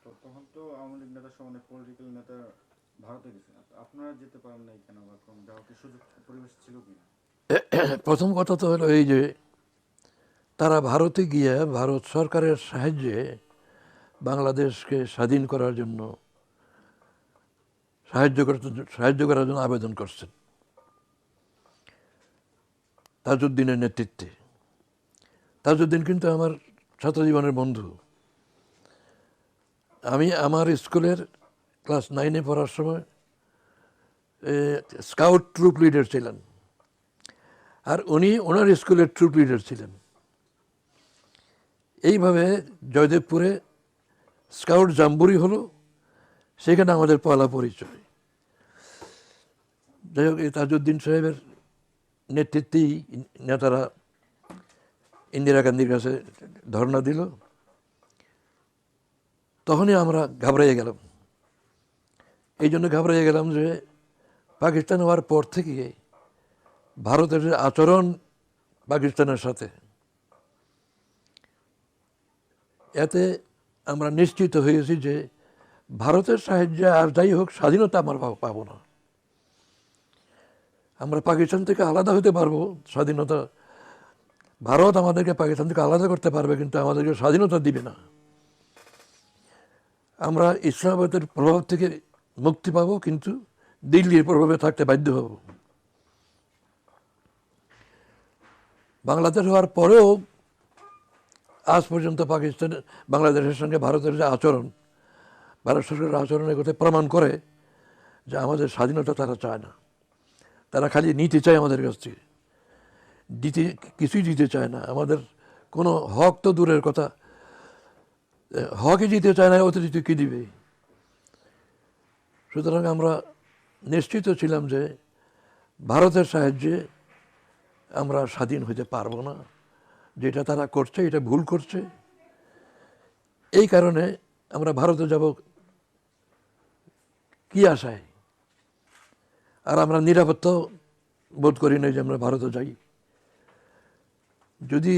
তো তখন তো আওয়ামী লীগ নেতা সহ অনেক পলিটিক্যাল নেতা ভারতে গেছেন, আপনারা যেতে পারেন নাই কেন, বা কোন যাওয়ার কি সুযোগ পরিবেশ ছিল কি না? প্রথম কথা তো হলো এই যে তারা ভারতে গিয়ে ভারত সরকারের সাহায্যে বাংলাদেশকে স্বাধীন করার জন্য সাহায্য করার জন্য আবেদন করছেন তাজউদ্দিনের নেতৃত্বে। তাজউদ্দিন কিন্তু আমার ছাত্রজীবনের বন্ধু। আমি আমার স্কুলের ক্লাস 9-এ পড়ার সময় স্কাউট ট্রুপ লিডার ছিলেন, আর উনি ওনার স্কুলের ট্রুপ লিডার ছিলেন। এইভাবে জয়দেবপুরে স্কাউট জাম্বুরি হলো, সেখানে আমাদের পয়লা পরিচয়। যাই হোক, এই তাজউদ্দিন সাহেবের নেতৃত্বেই নেতারা ইন্দিরা গান্ধীর কাছে ধর্ণা দিল। তখনই আমরা ঘাবড়াইয়া গেলাম। এই জন্য ঘাবড়াইয়া গেলাম যে পাকিস্তান হওয়ার পর থেকে ভারতের যে আচরণ পাকিস্তানের সাথে, এতে আমরা নিশ্চিত হয়েছি যে ভারতের সাহায্যে আর যাই হোক স্বাধীনতা আমরা পাবো না। আমরা পাকিস্তান থেকে আলাদা হতে পারবো, স্বাধীনতা ভারত আমাদেরকে পাকিস্তান থেকে আলাদা করতে পারবে, কিন্তু আমাদেরকে স্বাধীনতা দিবে না। আমরা ইসলামাবাদের প্রভাব থেকে মুক্তি পাবো, কিন্তু দিল্লির প্রভাবে থাকতে বাধ্য হব। বাংলাদেশ হওয়ার পরেও আজ পর্যন্ত বাংলাদেশের সঙ্গে ভারতের যে আচরণ, ভারত সরকারের আচরণের কথা প্রমাণ করে যে আমাদের স্বাধীনতা তারা চায় না। তারা খালি নিতে চায় আমাদের কাছ থেকে, কিছুই দিতে চায় না। আমাদের কোনো হক তো দূরের কথা, হকই দিতে চায় না, অতিরিক্ত কী দিবে? সুতরাং আমরা নিশ্চিত ছিলাম যে ভারতের সাহায্যে আমরা স্বাধীন হতে পারবো না। যেটা তারা করছে এটা ভুল করছে। এই কারণে আমরা ভারতে যাব কি আশায়, আর আমরা নিরাপত্তা বোধ করি না যে আমরা ভারতে যাই। যদি